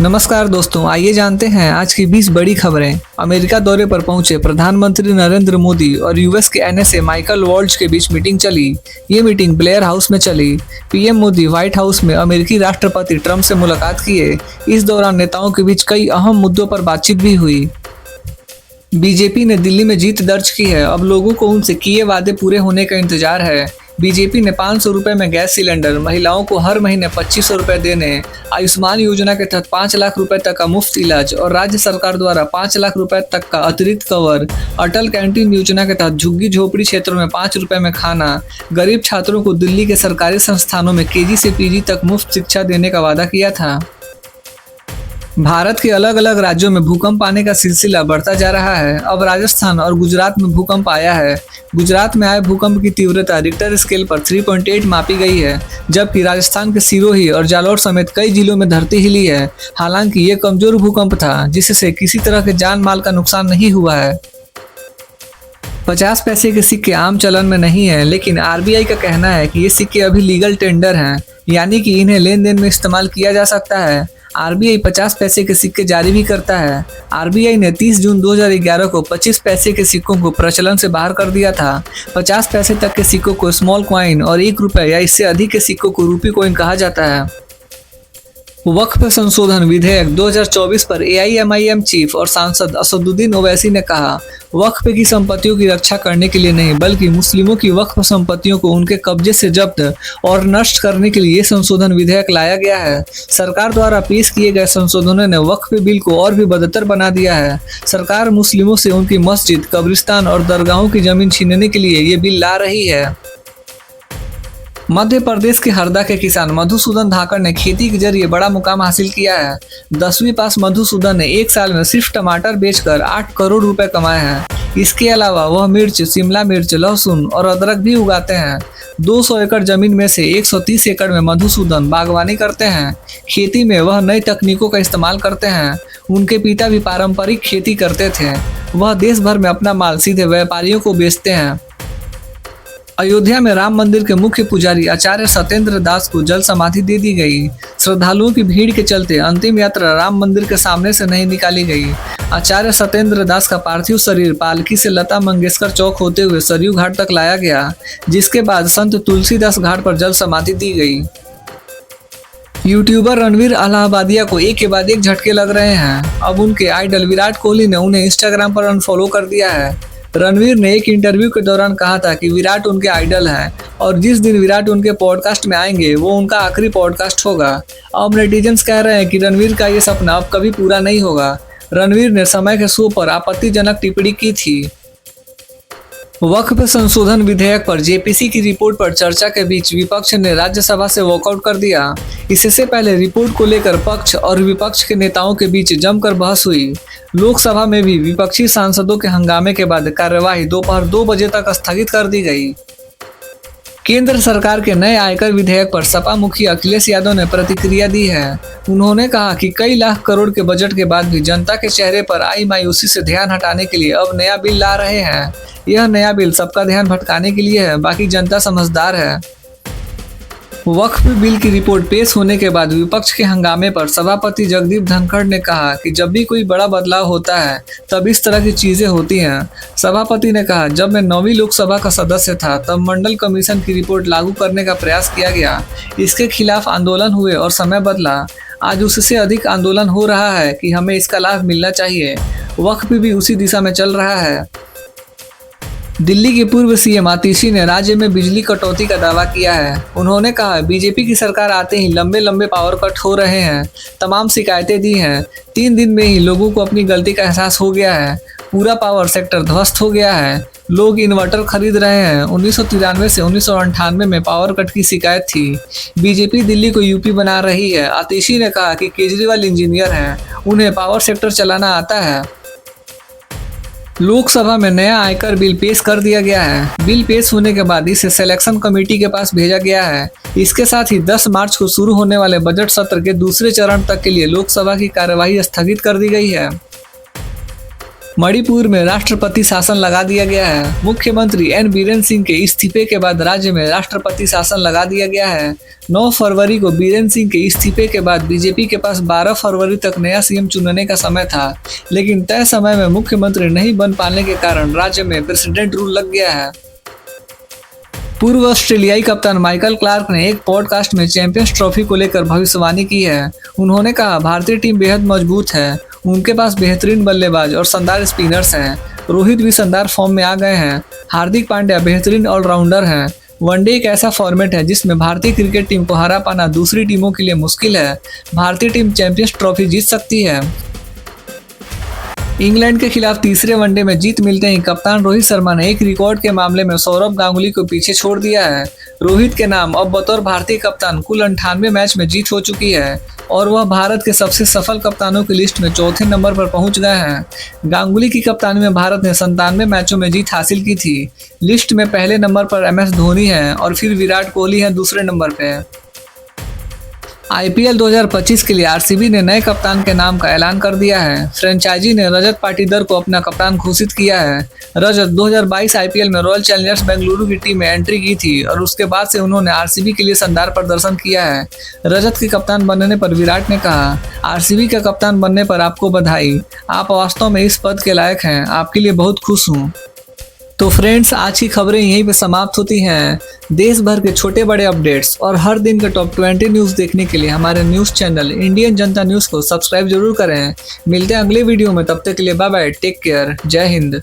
नमस्कार दोस्तों, आइए जानते हैं आज की 20 बड़ी खबरें। अमेरिका दौरे पर पहुंचे प्रधानमंत्री नरेंद्र मोदी और यूएस के एनएसए माइकल वॉल्ज के बीच मीटिंग चली। ये मीटिंग ब्लेयर हाउस में चली। पीएम मोदी व्हाइट हाउस में अमेरिकी राष्ट्रपति ट्रंप से मुलाकात किए। इस दौरान नेताओं के बीच कई अहम मुद्दों पर बातचीत भी हुई। बीजेपी ने दिल्ली में जीत दर्ज की है। अब लोगों को उनसे किए वादे पूरे होने का इंतजार है। बीजेपी ने 500 रुपए में गैस सिलेंडर, महिलाओं को हर महीने 2500 रुपए देने, आयुष्मान योजना के तहत 5 लाख रुपए तक का मुफ्त इलाज और राज्य सरकार द्वारा 5 लाख रुपए तक का अतिरिक्त कवर, अटल कैंटीन योजना के तहत झुग्गी झोपड़ी क्षेत्रों में 5 रुपए में खाना, गरीब छात्रों को दिल्ली के सरकारी संस्थानों में केजी से पीजी तक मुफ्त शिक्षा देने का वादा किया था। भारत के अलग अलग राज्यों में भूकंप आने का सिलसिला बढ़ता जा रहा है। अब राजस्थान और गुजरात में भूकंप आया है। गुजरात में आए भूकंप की तीव्रता रिक्टर स्केल पर 3.8 मापी गई है, जबकि राजस्थान के सिरोही और जालौर समेत कई जिलों में धरती हिली है। हालांकि ये कमजोर भूकंप था, जिससे किसी तरह के जान माल का नुकसान नहीं हुआ है। 50 पैसे के सिक्के आम चलन में नहीं है, लेकिन आरबीआई का कहना है कि ये सिक्के अभी लीगल टेंडर हैं, यानी कि इन्हें लेन देन में इस्तेमाल किया जा सकता है। आरबीआई 50 पैसे के सिक्के जारी भी करता है। आरबीआई ने 30 जून 2011 को 25 पैसे के सिक्कों को प्रचलन से बाहर कर दिया था। 50 पैसे तक के सिक्कों को स्मॉल कॉइन और 1 रुपए या इससे अधिक के सिक्कों को रूपी कॉइन कहा जाता है। वक्फ संशोधन विधेयक 2024 पर एआईएमआईएम चीफ और सांसद असदुद्दीन ओवैसी ने कहा, वक्फ की संपत्तियों की रक्षा करने के लिए नहीं, बल्कि मुस्लिमों की वक्फ संपत्तियों को उनके कब्जे से जब्त और नष्ट करने के लिए ये संशोधन विधेयक लाया गया है। सरकार द्वारा पेश किए गए संशोधनों ने वक्फ बिल को और भी बदतर बना दिया है। सरकार मुस्लिमों से उनकी मस्जिद, कब्रिस्तान और दरगाहों की जमीन छीनने के लिए ये बिल ला रही है। मध्य प्रदेश के हरदा के किसान मधुसूदन धाकड़ ने खेती के जरिए बड़ा मुकाम हासिल किया है। 10वीं पास मधुसूदन ने एक साल में सिर्फ टमाटर बेचकर 8 करोड़ रुपए कमाए हैं। इसके अलावा वह मिर्च, शिमला मिर्च, लहसुन और अदरक भी उगाते हैं। 200 एकड़ जमीन में से 130 एकड़ में मधुसूदन बागवानी करते हैं। खेती में वह नई तकनीकों का इस्तेमाल करते हैं। उनके पिता भी पारंपरिक खेती करते थे। वह देश भर में अपना माल सीधे व्यापारियों को बेचते हैं। अयोध्या में राम मंदिर के मुख्य पुजारी आचार्य सत्येंद्र दास को जल समाधि दे दी गई। श्रद्धालुओं की भीड़ के चलते अंतिम यात्रा राम मंदिर के सामने से नहीं निकाली गई। आचार्य सत्येंद्र दास का पार्थिव शरीर पालकी से लता मंगेशकर चौक होते हुए सरयू घाट तक लाया गया, जिसके बाद संत तुलसीदास घाट पर जल समाधि दी गई। यूट्यूबर रणवीर अलाहाबादिया को एक के बाद एक झटके लग रहे हैं। अब उनके आइडल विराट कोहली ने उन्हें इंस्टाग्राम पर अनफॉलो कर दिया है। रणवीर ने एक इंटरव्यू के दौरान कहा था कि विराट उनके आइडल हैं और जिस दिन विराट उनके पॉडकास्ट में आएंगे वो उनका आखिरी पॉडकास्ट होगा। अब नेटिजन्स कह रहे हैं कि रणवीर का ये सपना अब कभी पूरा नहीं होगा। रणवीर ने समय के शो पर आपत्तिजनक टिप्पणी की थी। वक्फ संशोधन विधेयक पर जेपीसी की रिपोर्ट पर चर्चा के बीच विपक्ष ने राज्यसभा से वॉकआउट कर दिया। इससे पहले रिपोर्ट को लेकर पक्ष और विपक्ष के नेताओं के बीच जमकर बहस हुई। लोकसभा में भी विपक्षी सांसदों के हंगामे के बाद कार्यवाही दोपहर 2 बजे तक स्थगित कर दी गई। केंद्र सरकार के नए आयकर विधेयक पर सपा मुखिया अखिलेश यादव ने प्रतिक्रिया दी है। उन्होंने कहा कि कई लाख करोड़ के बजट के बाद भी जनता के चेहरे पर आई मायूसी से ध्यान हटाने के लिए अब नया बिल ला रहे हैं। यह नया बिल सबका ध्यान भटकाने के लिए है, बाकी जनता समझदार है। वक्फ बिल की रिपोर्ट पेश होने के बाद विपक्ष के हंगामे पर सभापति जगदीप धनखड़ ने कहा कि जब भी कोई बड़ा बदलाव होता है तब इस तरह की चीजें होती हैं। सभापति ने कहा, जब मैं 9वीं लोकसभा का सदस्य था तब मंडल कमीशन की रिपोर्ट लागू करने का प्रयास किया गया। इसके खिलाफ आंदोलन हुए और समय बदला। आज उससे अधिक आंदोलन हो रहा है कि हमें इसका लाभ मिलना चाहिए। वक्फ भी उसी दिशा में चल रहा है। दिल्ली के पूर्व सीएम आतिशी ने राज्य में बिजली कटौती का दावा किया है। उन्होंने कहा, बीजेपी की सरकार आते ही लंबे लंबे पावर कट हो रहे हैं। तमाम शिकायतें दी हैं। 3 दिन में ही लोगों को अपनी गलती का एहसास हो गया है। पूरा पावर सेक्टर ध्वस्त हो गया है। लोग इन्वर्टर खरीद रहे हैं। 1993 से 1998 में पावर कट की शिकायत थी। बीजेपी दिल्ली को यूपी बना रही है। आतिशी ने कहा कि केजरीवाल इंजीनियर हैं, उन्हें पावर सेक्टर चलाना आता है। लोकसभा में नया आयकर बिल पेश कर दिया गया है। बिल पेश होने के बाद इसे सिलेक्शन कमेटी के पास भेजा गया है। इसके साथ ही 10 मार्च को शुरू होने वाले बजट सत्र के दूसरे चरण तक के लिए लोकसभा की कार्यवाही स्थगित कर दी गई है। मणिपुर में राष्ट्रपति शासन लगा दिया गया है। मुख्यमंत्री एन बीरेन सिंह के इस्तीफे के बाद राज्य में राष्ट्रपति शासन लगा दिया गया है। 9 फरवरी को बीरेन सिंह के इस्तीफे के बाद बीजेपी के पास 12 फरवरी तक नया सीएम चुनने का समय था, लेकिन तय समय में मुख्यमंत्री नहीं बन पाने के कारण राज्य में प्रेसिडेंट रूल लग गया है। पूर्व ऑस्ट्रेलियाई कप्तान माइकल क्लार्क ने एक पॉडकास्ट में चैंपियंस ट्रॉफी को लेकर भविष्यवाणी की है। उन्होंने कहा, भारतीय टीम बेहद मजबूत है, उनके पास बेहतरीन बल्लेबाज और शानदार स्पिनर्स हैं। रोहित भी शानदार फॉर्म में आ गए हैं। हार्दिक पांड्या बेहतरीन ऑलराउंडर हैं। वनडे एक ऐसा फॉर्मेट है जिसमें भारतीय क्रिकेट टीम को हरा पाना दूसरी टीमों के लिए मुश्किल है। भारतीय टीम चैंपियंस ट्रॉफी जीत सकती है। इंग्लैंड के खिलाफ तीसरे वनडे में जीत मिलते ही कप्तान रोहित शर्मा ने एक रिकॉर्ड के मामले में सौरव गांगुली को पीछे छोड़ दिया है। रोहित के नाम अब बतौर भारतीय कप्तान कुल 98 मैच में जीत हो चुकी है और वह भारत के सबसे सफल कप्तानों की लिस्ट में चौथे नंबर पर पहुंच गए हैं। गांगुली की कप्तानी में भारत ने 97 मैचों में जीत हासिल की थी। लिस्ट में पहले नंबर पर MS धोनी है और फिर विराट कोहली है दूसरे नंबर पे। IPL 2025 के लिए RCB ने नए कप्तान के नाम का ऐलान कर दिया है। फ्रेंचाइजी ने रजत पाटीदार को अपना कप्तान घोषित किया है। रजत 2022 IPL में रॉयल चैलेंजर्स बेंगलुरु की टीम में एंट्री की थी और उसके बाद से उन्होंने RCB के लिए शानदार प्रदर्शन किया है। रजत के कप्तान बनने पर विराट ने कहा, RCB का कप्तान बनने पर आपको बधाई, आप वास्तव में इस पद के लायक हैं, आपके लिए बहुत खुश हूँ। तो फ्रेंड्स, आज की खबरें यहीं पे समाप्त होती हैं। देश भर के छोटे बड़े अपडेट्स और हर दिन के टॉप 20 न्यूज़ देखने के लिए हमारे न्यूज़ चैनल इंडियन जनता न्यूज़ को सब्सक्राइब जरूर करें। मिलते हैं अगले वीडियो में, तब तक के लिए बाय बाय, टेक केयर, जय हिंद।